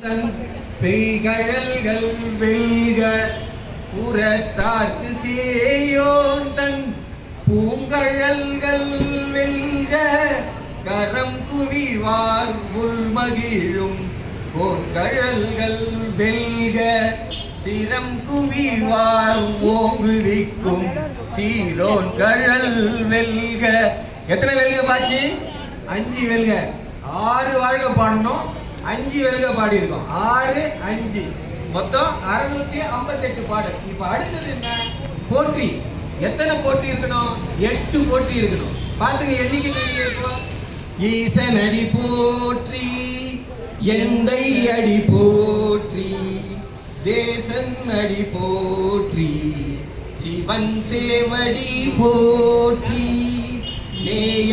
தன் பெய்கழல்கள் வெல்க புறத்தார்க்கு சேயோன் தன் பூங்கழல்கள் வெல்க கரம் குவிவார் உள்மகிழும் கோன்கழல்கள் வெல்க சிரம் குவிவார் ஓங்குவிக்கும் சீரோன் கழல் வெல்க. எத்தனை வெல்க பாச்சு? 5 வெல்க. 6 வாழ்க பாடணும், 5 வெல்க பாடி இருக்கோம். 6 5 மொத்தம் 658 பாடல். இப்ப அடுத்தது என்ன? போற்றி. எத்தனை போற்றி இருக்கணும்? 8 போற்றி இருக்கணும். பாத்துங்க எண்ணிக்கை இருக்கும். ஈசன் அடி போற்றி, எந்தை அடி போற்றி, தேசன் அடி போற்றி, சிவன் சேவடி போற்றி, நேய